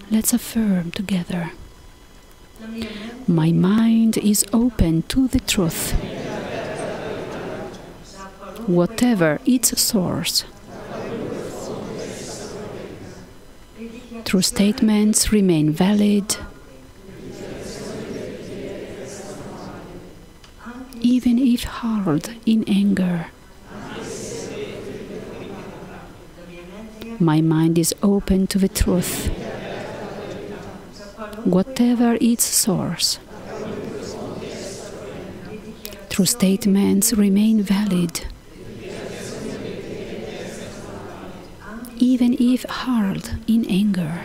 Let's affirm together. My mind is open to the truth, whatever its source. True statements remain valid, even if hurled in anger. My mind is open to the truth, whatever its source. True statements remain valid, even if hurled in anger.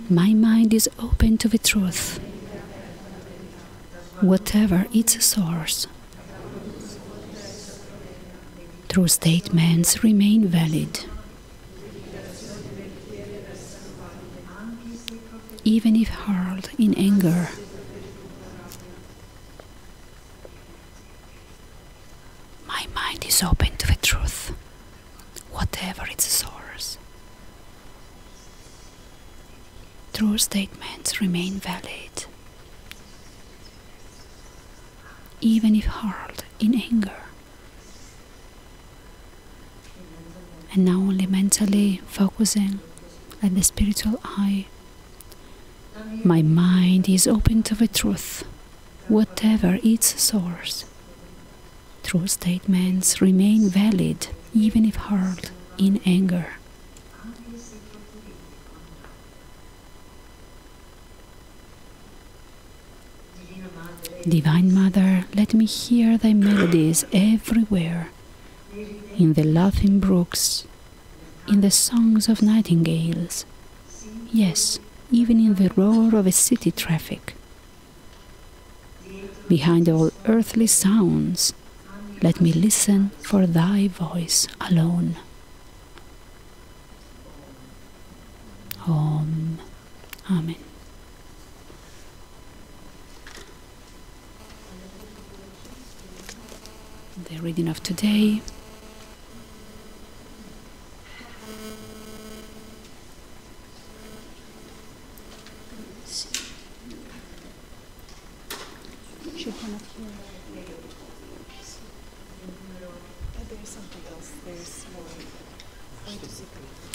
My mind is open to the truth, whatever its source. True statements remain valid, even if hurled in anger. My mind is open to the truth, whatever its source. True statements remain valid, even if hurled in anger. And now only mentally focusing at the spiritual eye. My mind is open to the truth, whatever its source. True statements remain valid, even if hurled in anger. Divine Mother, let me hear thy melodies everywhere, in the laughing brooks, in the songs of nightingales, yes, even in the roar of a city traffic. Behind all earthly sounds, let me listen for thy voice alone. Om. Amen. The reading of today .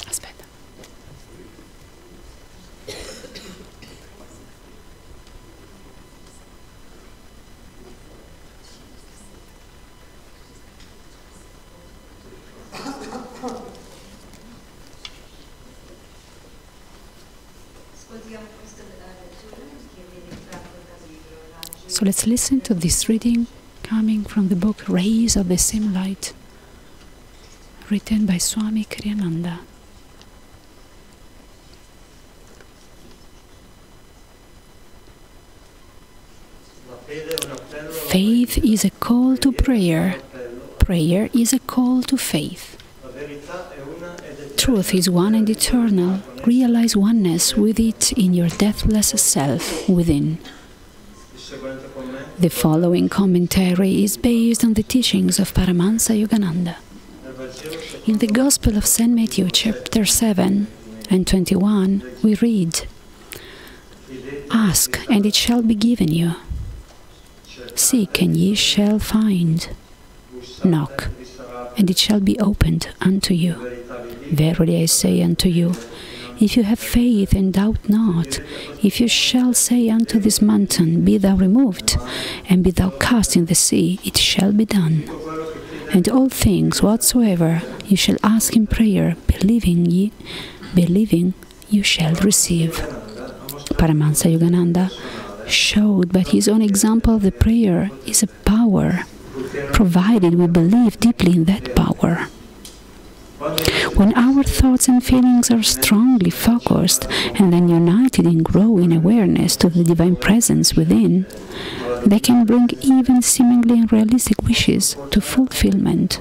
Aspetta. So let's listen to this reading coming from the book Rays of the Same Light, written by Swami Kriyananda. Faith is a call to prayer. Prayer is a call to faith. Truth is one and eternal. Realize oneness with it in your deathless self within. The following commentary is based on the teachings of Paramahansa Yogananda. In the Gospel of St. Matthew, chapter 7 and 21, we read, "Ask, and it shall be given you. Seek, and ye shall find. Knock, and it shall be opened unto you. Verily I say unto you, if you have faith and doubt not, if you shall say unto this mountain, Be thou removed, and be thou cast in the sea, it shall be done. And all things whatsoever you shall ask in prayer, believing, you shall receive." Paramahansa Yogananda showed by his own example that prayer is a power, provided we believe deeply in that power. When our thoughts and feelings are strongly focused and then united in growing awareness to the divine presence within, they can bring even seemingly unrealistic wishes to fulfillment.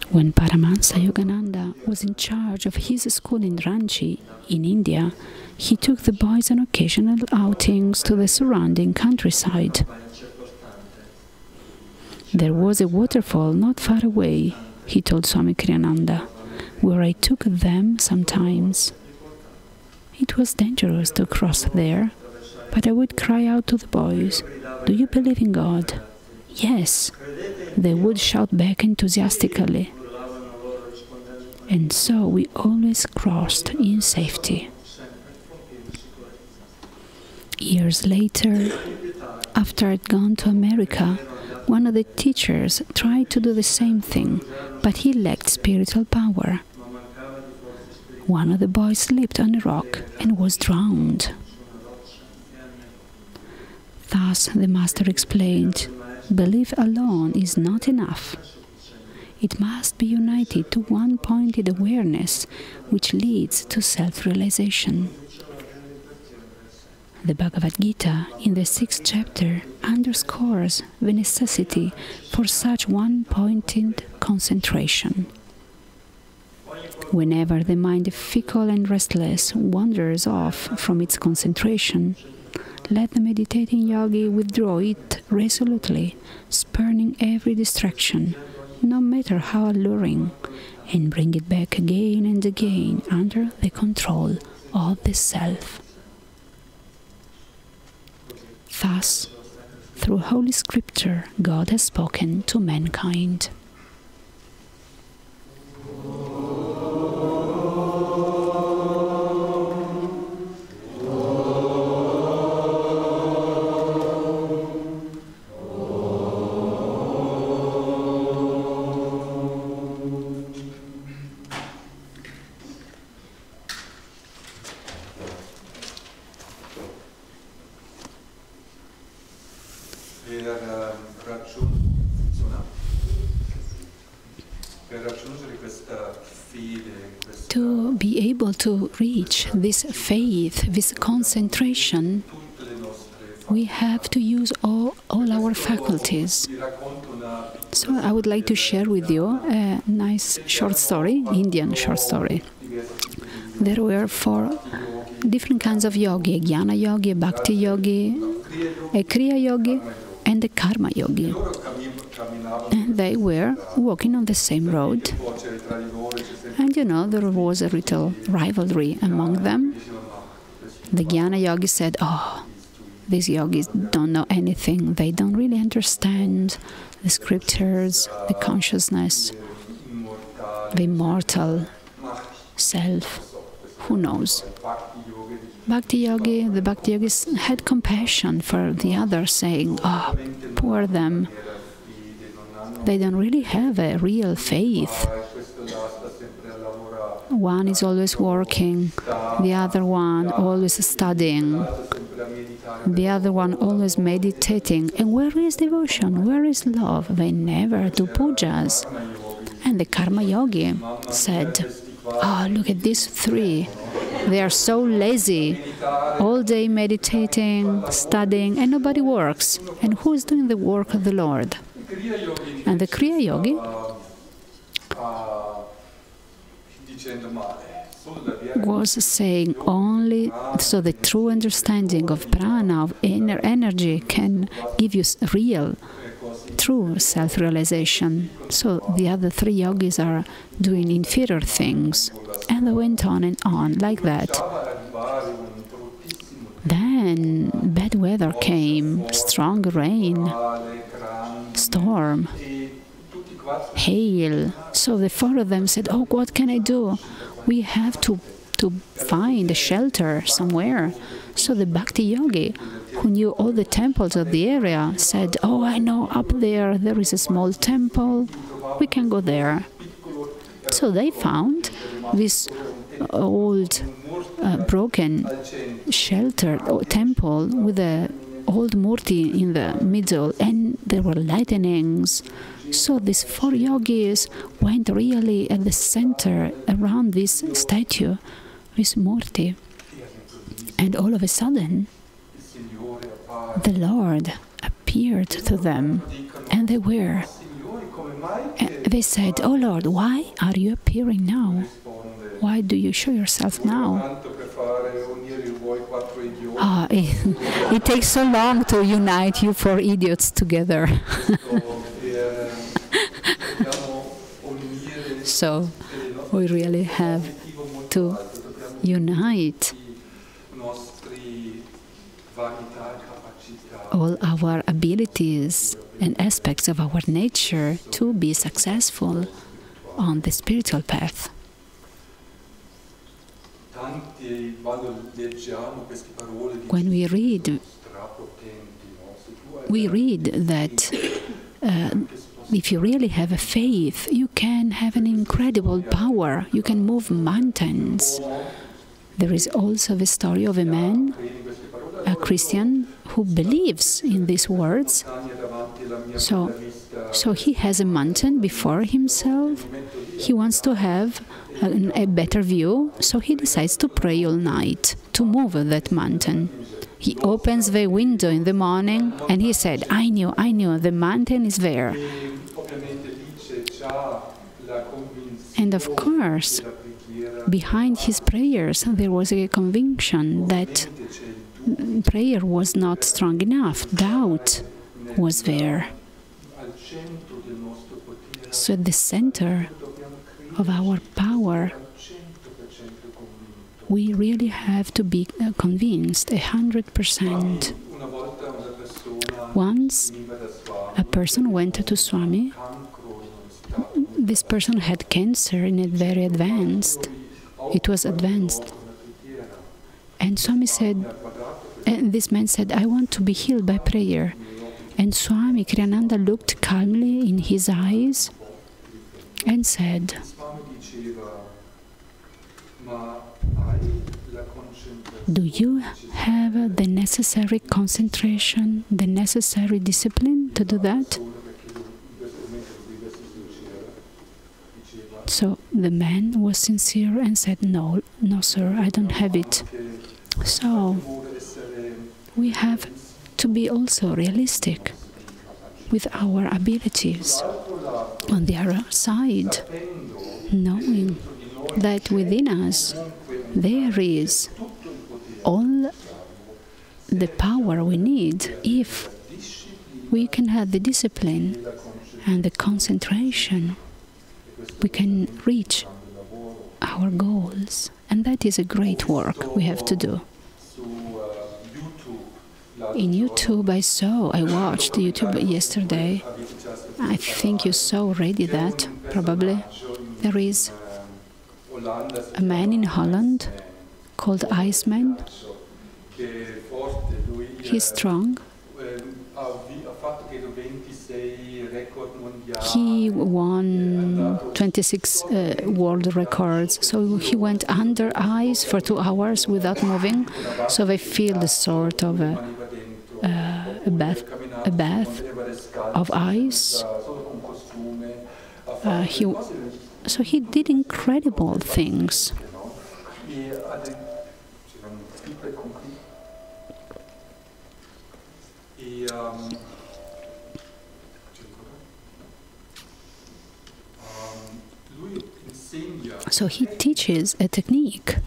When Paramahansa Yogananda was in charge of his school in Ranchi, in India, he took the boys on occasional outings to the surrounding countryside. There was a waterfall not far away, he told Swami Kriyananda, where I took them sometimes. It was dangerous to cross there, but I would cry out to the boys, "Do you believe in God?" "Yes," they would shout back enthusiastically. And so we always crossed in safety. Years later, after I'd gone to America, one of the teachers tried to do the same thing, but he lacked spiritual power. One of the boys slipped on a rock and was drowned. Thus, the Master explained, belief alone is not enough. It must be united to one pointed awareness, which leads to self-realization. The Bhagavad Gita, in the 6th chapter, underscores the necessity for such one-pointed concentration. Whenever the mind, fickle and restless, wanders off from its concentration, let the meditating yogi withdraw it resolutely, spurning every distraction, no matter how alluring, and bring it back again and again under the control of the self. Thus, through Holy Scripture, God has spoken to mankind. To be able to reach this faith, this concentration, we have to use all our faculties. So I would like to share with you a nice short story, Indian short story. There were 4 different kinds of yogi: a jnana yogi, a bhakti yogi, a kriya yogi, and a karma yogi. And they were walking on the same road. And there was a little rivalry among them. The jnana yogi said, "Oh, these yogis don't know anything. They don't really understand the scriptures, the consciousness, the immortal self. Who knows?" The bhakti yogis had compassion for the others, saying, "Oh, poor them. They don't really have a real faith. One is always working, the other one always studying, the other one always meditating. And where is devotion? Where is love? They never do pujas." And the karma yogi said, "Oh, look at these 3. They are so lazy, all day meditating, studying, and nobody works. And who is doing the work of the Lord?" And the kriya yogi was saying only so the true understanding of prana, of inner energy, can give you real, true self-realization. So the other 3 yogis are doing inferior things. And they went on and on like that. Then bad weather came, strong rain, storm, hail. So the 4 of them said, "Oh, what can I do? We have to find a shelter somewhere." So the bhakti yogi, who knew all the temples of the area, said, "Oh, I know, up there is a small temple. We can go there." So they found this old, broken shelter or temple with a old murti in the middle, and there were lightnings. So these 4 yogis went really at the center around this statue, this murti. And all of a sudden, the Lord appeared to them, and they said, "Oh Lord, why are you appearing now? Why do you show yourself now?" It takes so long to unite you 4 idiots together. So we really have to unite all our abilities and aspects of our nature to be successful on the spiritual path. When we read that if you really have a faith, you can have an incredible power. You can move mountains. There is also the story of a man, a Christian, who believes in these words. So he has a mountain before himself. He wants to have a better view, so he decides to pray all night to move that mountain. He opens the window in the morning and he said, I knew, the mountain is there. And of course, behind his prayers, there was a conviction that prayer was not strong enough. Doubt was there. So at the center of our power, we really have to be convinced 100%. Once a person went to Swami. This person had cancer in a very advanced. It was advanced. And Swami said, and this man said, I want to be healed by prayer. And Swami Kriyananda looked calmly in his eyes and said, do you have the necessary concentration, the necessary discipline to do that? So the man was sincere and said, no, sir, I don't have it. So we have to be also realistic with our abilities. On the other side, knowing that within us there is all the power we need if we can have the discipline and the concentration, we can reach our goals. And that is a great work we have to do. In YouTube, I watched YouTube yesterday. I think you saw already that, probably. There is a man in Holland called Iceman. He's strong. He won 26 world records. So he went under ice for 2 hours without moving. So they feel the sort of a bath of ice. So he did incredible things. So he teaches a technique.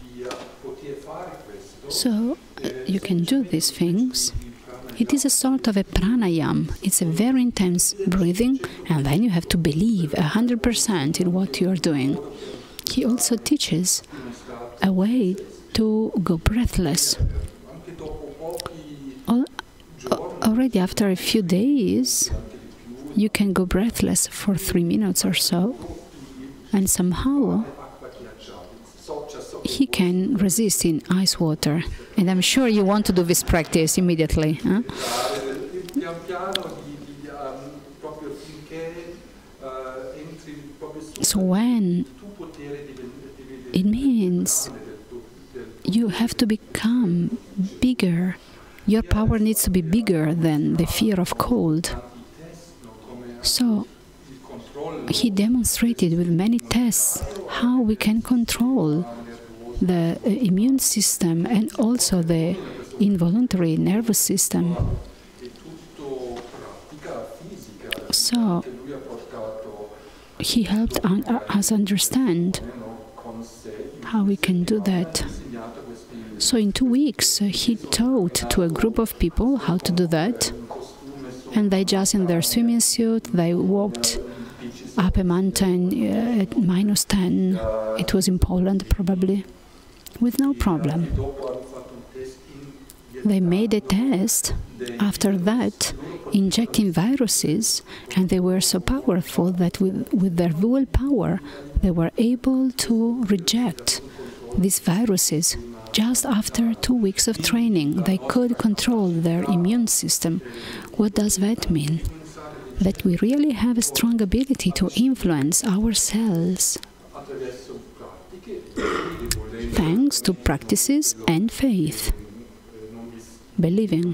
So you can do these things. It is a sort of a pranayam. It's a very intense breathing, and then you have to believe 100% in what you are doing. He also teaches a way to go breathless. Already after a few days, you can go breathless for 3 minutes or so, and somehow he can resist in ice water. And I'm sure you want to do this practice immediately. Huh? So when it means you have to become bigger, your power needs to be bigger than the fear of cold. So he demonstrated with many tests how we can control the immune system and also the involuntary nervous system. So he helped us understand how we can do that. So in 2 weeks he taught to a group of people how to do that. And they just in their swimming suit, they walked up a mountain at -10. It was in Poland, probably, with no problem. They made a test after that, injecting viruses, and they were so powerful that with their willpower, they were able to reject these viruses. Just after 2 weeks of training, they could control their immune system. What does that mean? That we really have a strong ability to influence our cells, thanks to practices and faith, believing.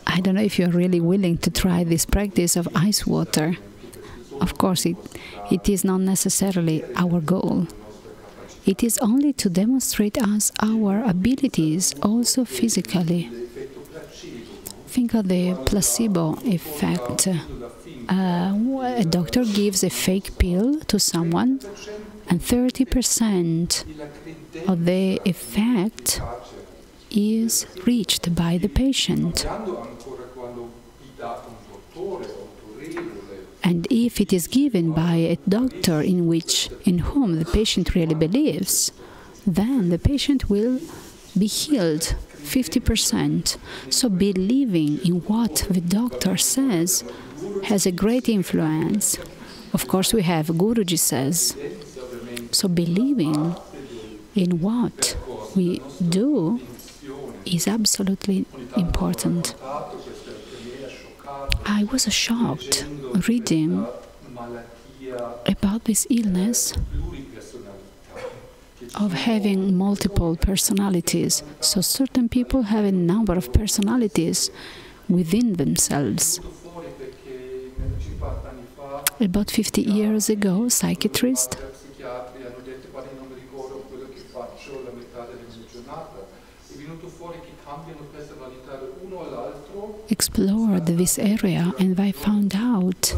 I don't know if you're really willing to try this practice of ice water. Of course, it is not necessarily our goal. It is only to demonstrate us our abilities, also physically. Think of the placebo effect. A doctor gives a fake pill to someone, and 30% of the effect is reached by the patient. And if it is given by a doctor in whom the patient really believes, then the patient will be healed 50%. So believing in what the doctor says has a great influence. Of course, we have Guruji says. So believing in what we do is absolutely important. I was shocked reading about this illness of having multiple personalities. So certain people have a number of personalities within themselves. About 50 years ago, psychiatrists explored this area, and they found out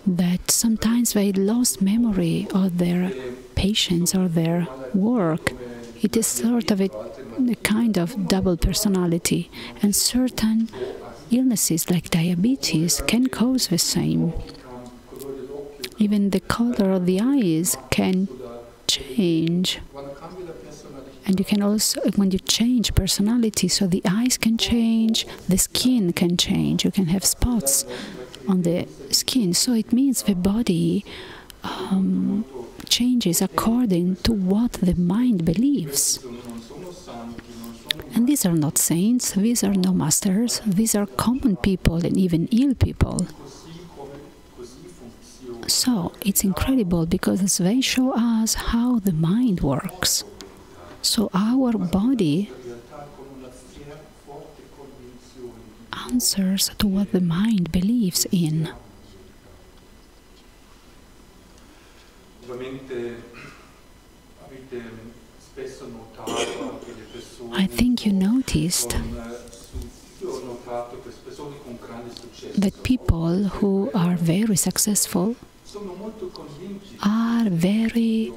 that sometimes they lost memory of their patients or their work. It is sort of a kind of double personality, and certain illnesses like diabetes can cause the same. Even the color of the eyes can change. And you can also, when you change personality, so the eyes can change, the skin can change, you can have spots on the skin. So it means the body changes according to what the mind believes. And these are not saints, these are no masters, these are common people and even ill people. So it's incredible because they show us how the mind works. So our body answers to what the mind believes in. I think you noticed that people who are very successful are very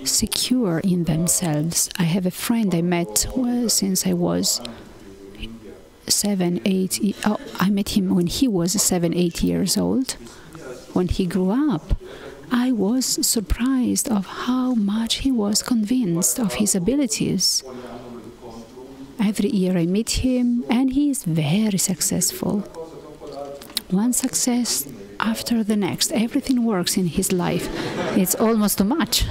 secure in themselves. I have a friend I met since I was 7, 8. I met him when he was 7, 8 years old. When he grew up, I was surprised of how much he was convinced of his abilities. Every year I meet him, and he is very successful. One success after the next. Everything works in his life. It's almost too much.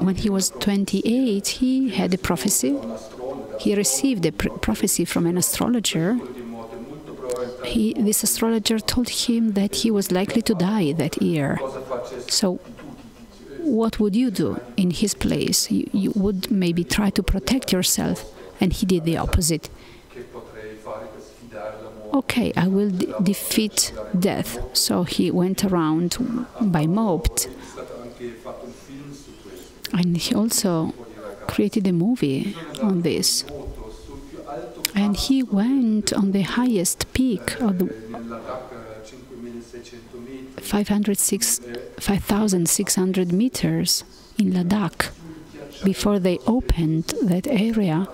When he was 28, he had a prophecy. He received a prophecy from an astrologer. This astrologer told him that he was likely to die that year. So what would you do in his place? You would maybe try to protect yourself, and he did the opposite. Okay, I will defeat death. So he went around by moped. And he also created a movie on this. And he went on the highest peak of 5,600 meters in Ladakh before they opened that area.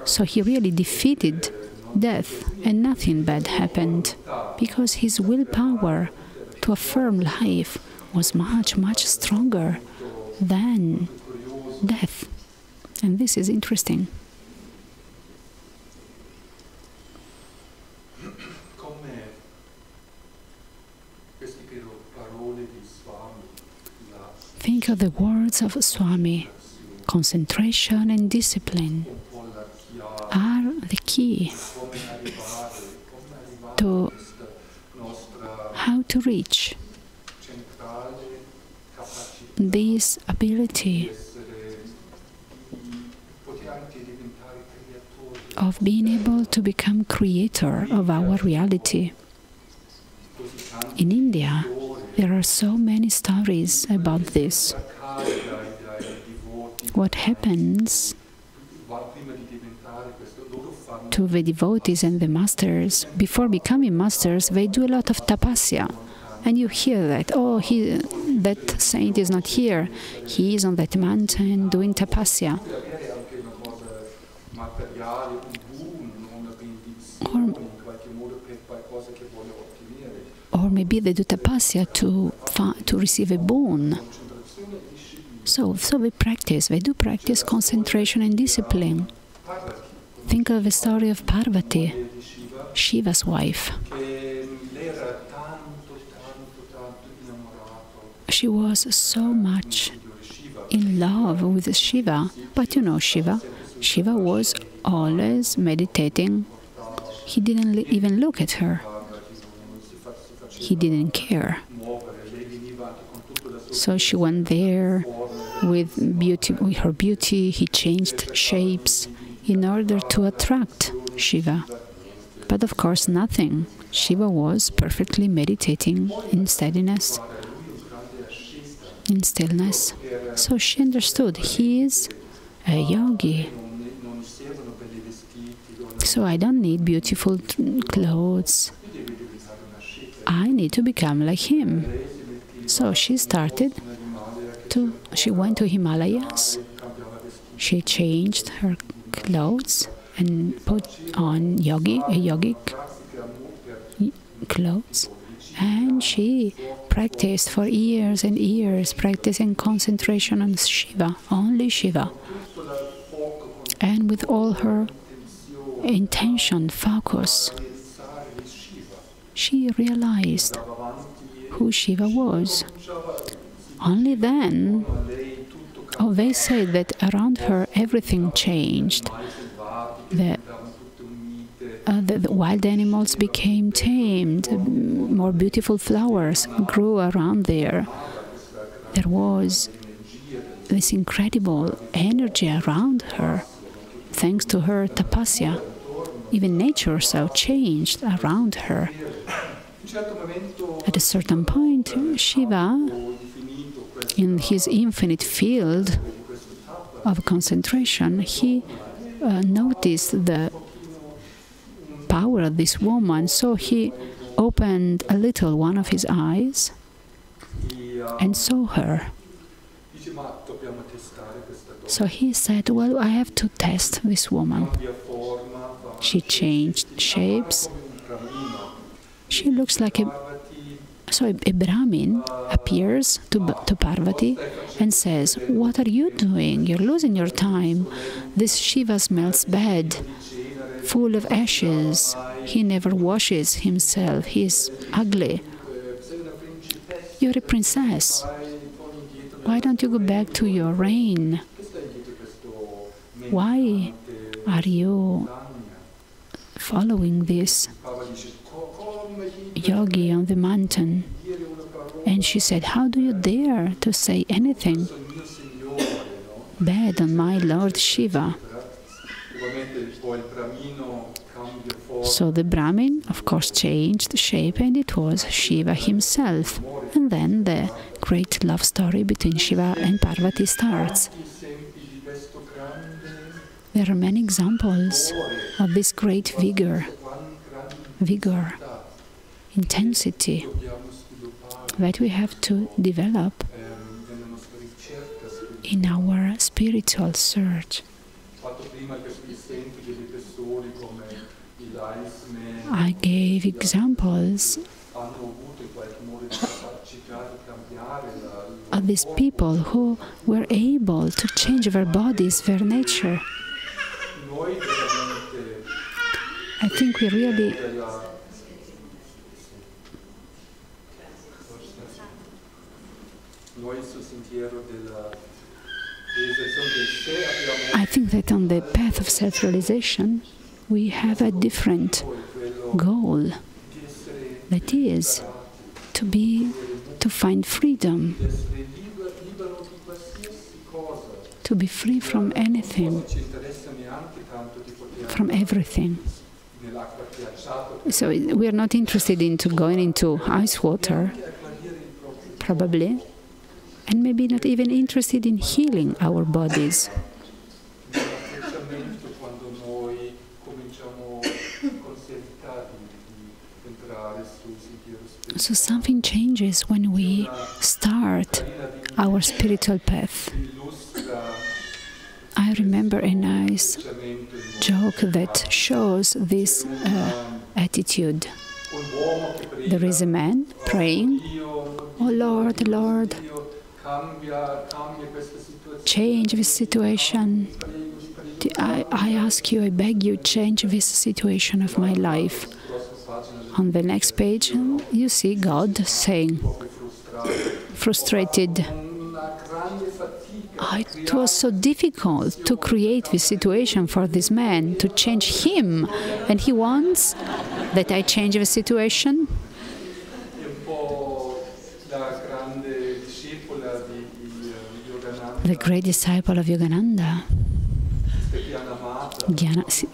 So he really defeated death, and nothing bad happened, because his willpower to affirm life was much, much stronger than death. And this is interesting. Think of the words of Swami. Concentration and discipline are the key to how to reach this ability of being able to become creator of our reality. In India, there are so many stories about this. What happens to the devotees and the masters, before becoming masters, they do a lot of tapasya. And you hear that, oh, that saint is not here, he is on that mountain doing tapasya. Or maybe they do tapasya to receive a boon. So they do practice concentration and discipline. Think of the story of Parvati, Shiva's wife. She was so much in love with Shiva, but you know Shiva was always meditating. He didn't even look at her. He didn't care. So she went there with her beauty. He changed shapes in order to attract Shiva. But of course nothing. Shiva was perfectly meditating in steadiness, in stillness. So she understood he is a yogi. So I don't need beautiful clothes. I need to become like him. So she went to Himalayas. She changed her clothes and put on yogic clothes. And she practiced for years and years, practicing concentration on Shiva, only Shiva. And with all her intention, focus, she realized who Shiva was. Only then, they say that around her everything changed. The wild animals became tamed, more beautiful flowers grew around there. There was this incredible energy around her, thanks to her tapasya. Even nature so changed around her. At a certain point, Shiva, in his infinite field of concentration, he noticed the power of this woman, so he opened a little one of his eyes and saw her. So he said, well, I have to test this woman. She changed shapes. She looks like a Brahmin appears to Parvati and says, what are you doing? You're losing your time. This Shiva smells bad, full of ashes. He never washes himself. He is ugly. You're a princess. Why don't you go back to your reign? Why are you following this yogi on the mountain? And she said, how do you dare to say anything bad on my Lord Shiva? So the Brahmin, of course, changed shape, and it was Shiva himself. And then the great love story between Shiva and Parvati starts. There are many examples of this great vigor, intensity. that we have to develop in our spiritual search. I gave examples of these people who were able to change their bodies, their nature. I think we really that on the path of self-realization we have a different goal, that is to find freedom, to be free from anything, from everything. So we are not interested in going into ice water, probably, and maybe not even interested in healing our bodies. So something changes when we start our spiritual path. I remember a nice joke that shows this attitude. There is a man praying, "Oh Lord, Lord, change this situation. I ask you, I beg you, change this situation of my life." On the next page, you see God saying, frustrated, "It was so difficult to create this situation for this man, to change him, and he wants that I change the situation?" The great disciple of Yogananda,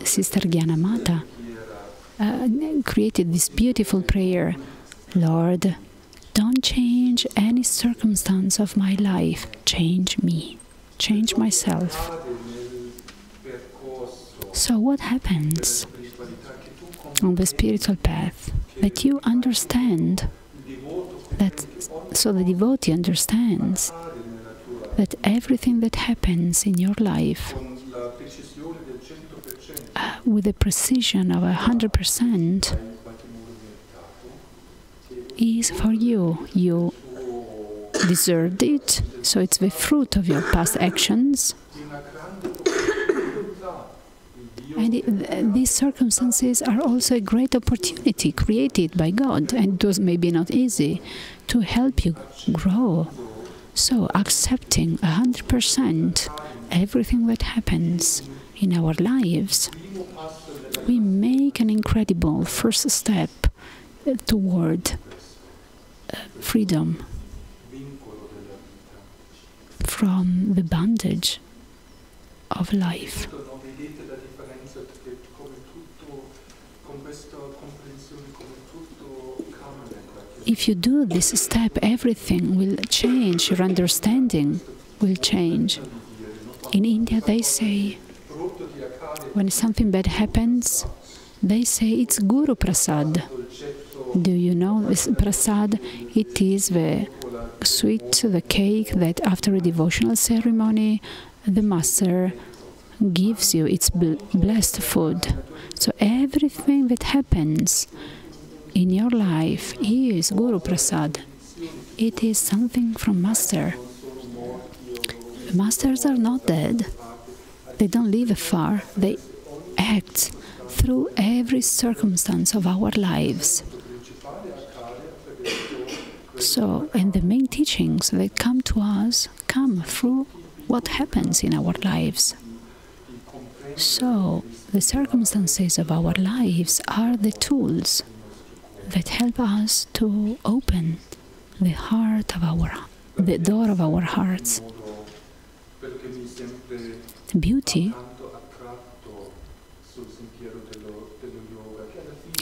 Sister Gyanamata, created this beautiful prayer: "Lord, don't change any circumstance of my life. Change me. Change myself." So what happens on the spiritual path? That you understand that, so the devotee understands that everything that happens in your life with the precision of 100% is for you. You deserved it, so it's the fruit of your past actions. And these circumstances are also a great opportunity created by God, and it was maybe not easy, to help you grow. So accepting 100% everything that happens in our lives, we make an incredible first step toward freedom from the bondage of life. If you do this step, everything will change, your understanding will change. In India, they say, when something bad happens, they say it's Guru Prasad. Do you know this prasad? It is the sweet, the cake that after a devotional ceremony, the master gives you. It's blessed food. So everything that happens in your life is Guru Prasad. It is something from Master. The Masters are not dead. They don't live afar. They act through every circumstance of our lives. So, and the main teachings that come to us come through what happens in our lives. So, the circumstances of our lives are the tools that help us to open the heart of the door of our hearts. Beauty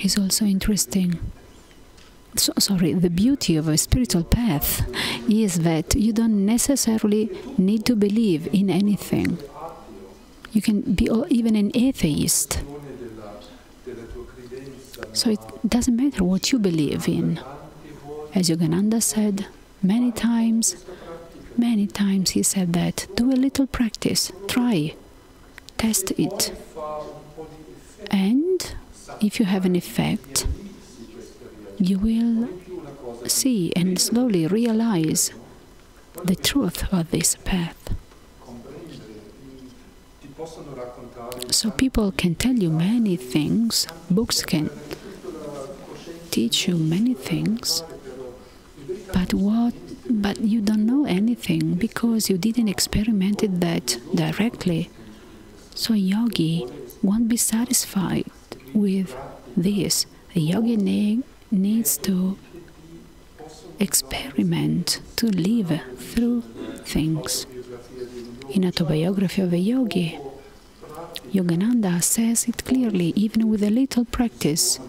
is also interesting. The beauty of a spiritual path is that you don't necessarily need to believe in anything. You can be even an atheist. So it doesn't matter what you believe in. As Yogananda said many times he said that, do a little practice, try, test it. And if you have an effect, you will see and slowly realize the truth of this path. So people can tell you many things, books can teach you many things, but you don't know anything because you didn't experiment that directly. So a yogi won't be satisfied with this. A yogi needs to experiment, to live through things. In Autobiography of a Yogi, Yogananda says it clearly, even with a little practice,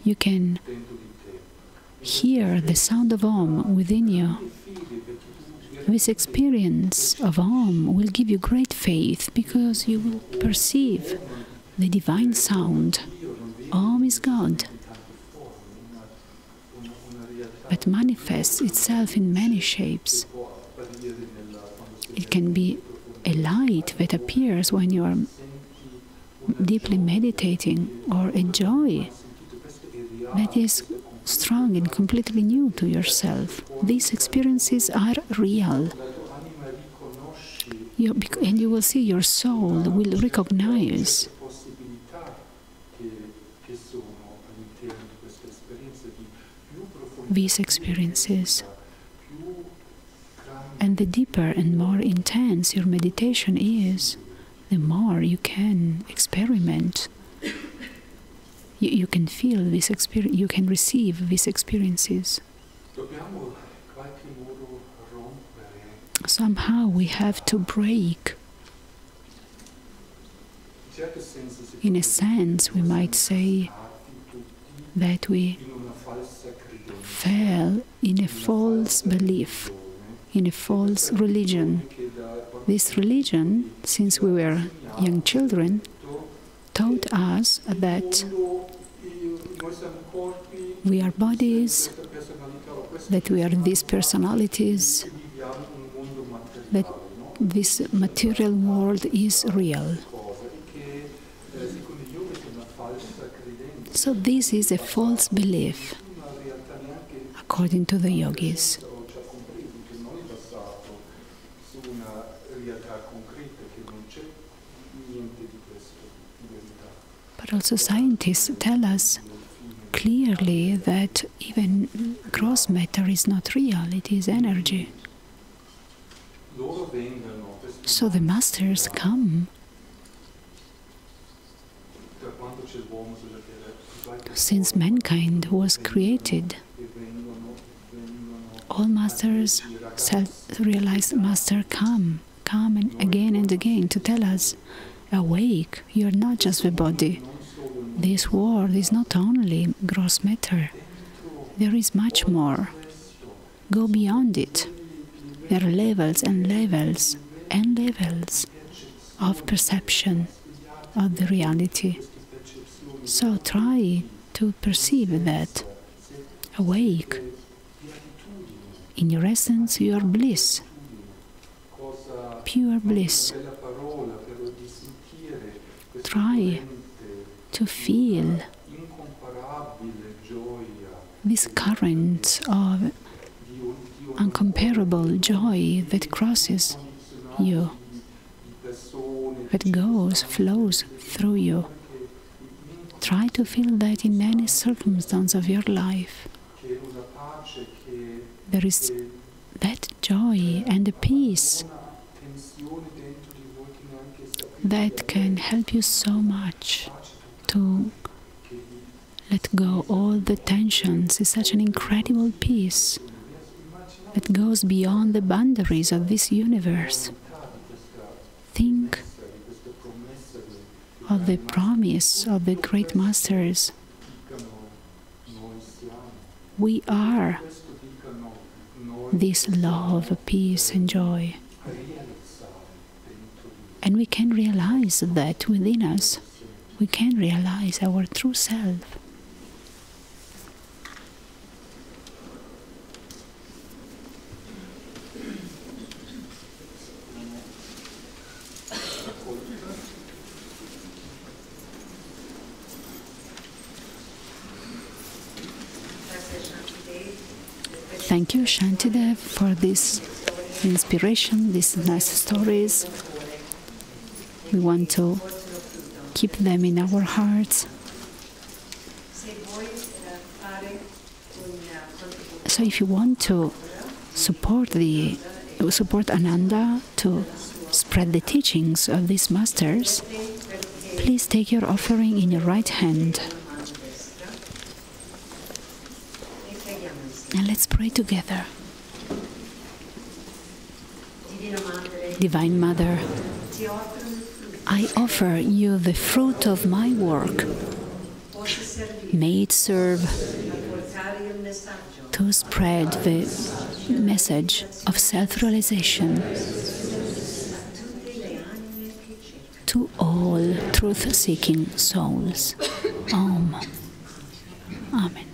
you can hear the sound of Om within you. This experience of Om will give you great faith because you will perceive the divine sound. Om is God, but manifests itself in many shapes. It can be a light that appears when you are deeply meditating, or a joy that is strong and completely new to yourself. These experiences are real. And you will see your soul will recognize these experiences. And the deeper and more intense your meditation is, the more you can experiment. You can feel this experience, you can receive these experiences. Somehow we have to break. In a sense, we might say that we fell in a false belief, in a false religion. This religion, since we were young children, taught us that we are bodies, that we are these personalities, that this material world is real. So this is a false belief, according to the yogis. But also scientists tell us clearly that even gross matter is not real, it is energy. So the masters come. Since mankind was created, all masters, self-realized masters come and again to tell us, awake, you are not just the body. This world is not only gross matter. There is much more. Go beyond it. There are levels and levels and levels of perception of the reality. So try to perceive that. Awake. In your essence, you are bliss. Pure bliss. Try to feel this current of incomparable joy that crosses you, that flows through you. Try to feel that in any circumstance of your life. There is that joy and the peace that can help you so much to let go all the tensions. It's such an incredible peace that goes beyond the boundaries of this universe. Think of the promise of the great masters. We are this love, peace and joy. And we can realize that within us. We can realize our true self. Thank you, Shantidev, for this inspiration, these nice stories. We want to keep them in our hearts. So if you want to support Ananda to spread the teachings of these masters, please take your offering in your right hand. And let's pray together. Divine Mother, I offer you the fruit of my work. May it serve to spread the message of self-realization to all truth-seeking souls. Om. Amen.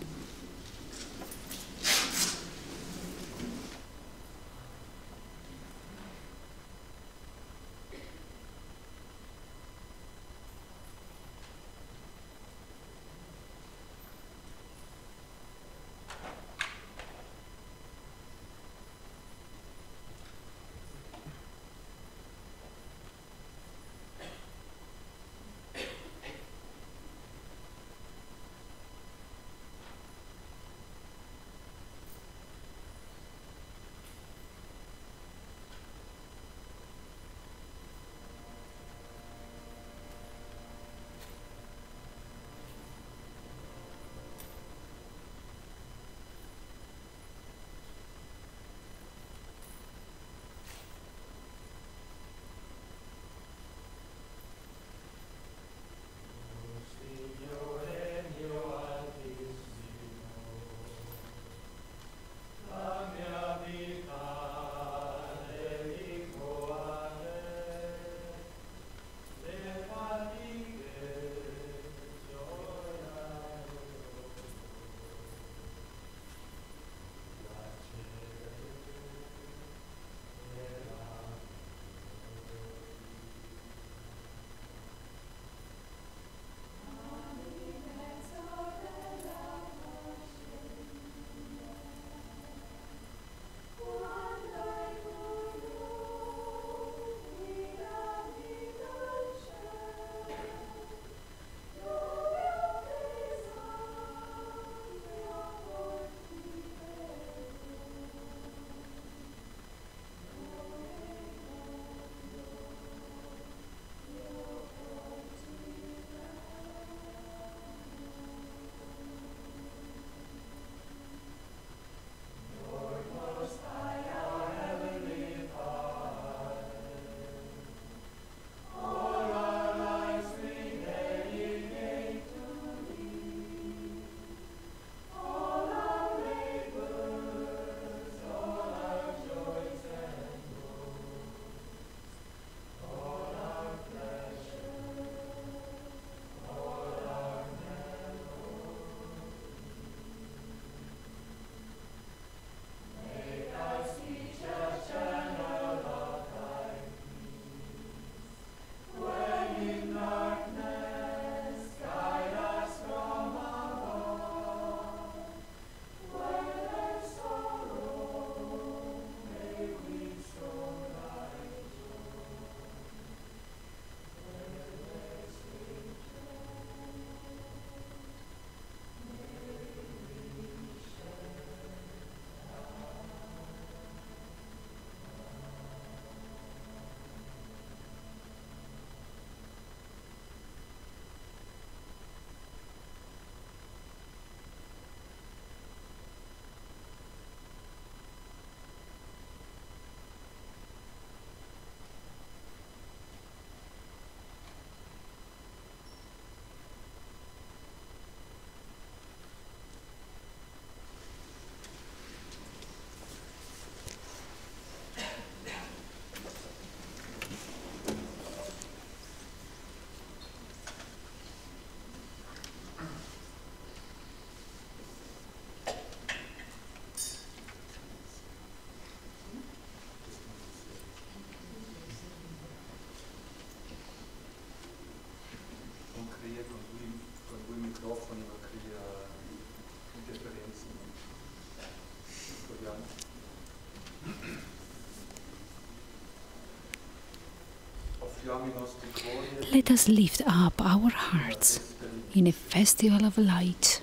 Let us lift up our hearts in a festival of light.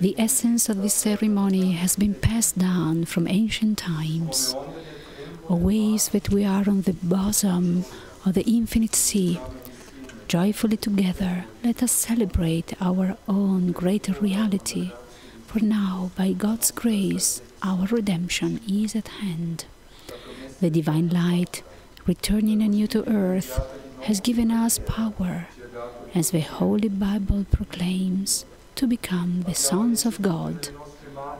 The essence of this ceremony has been passed down from ancient times. Always that we are on the bosom of the infinite sea, joyfully together, let us celebrate our own greater reality, for now, by God's grace, our redemption is at hand. The divine light, returning anew to earth, has given us power, as the Holy Bible proclaims, to become the sons of God.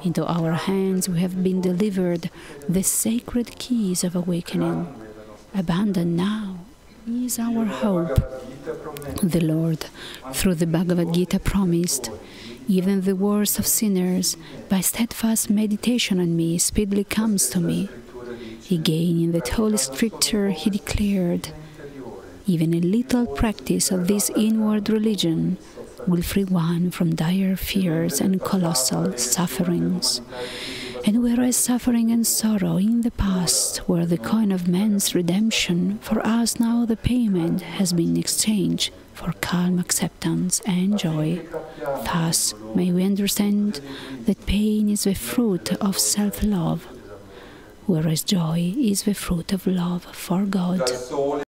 Into our hands we have been delivered the sacred keys of awakening. Abandon now is our hope. The Lord, through the Bhagavad Gita, promised, even the worst of sinners, by steadfast meditation on me, speedily comes to me. Again, in that holy scripture, he declared, even a little practice of this inward religion will free one from dire fears and colossal sufferings. And whereas suffering and sorrow in the past were the coin of man's redemption, for us now the payment has been exchanged for calm acceptance and joy. Thus may we understand that pain is the fruit of self-love, whereas joy is the fruit of love for God.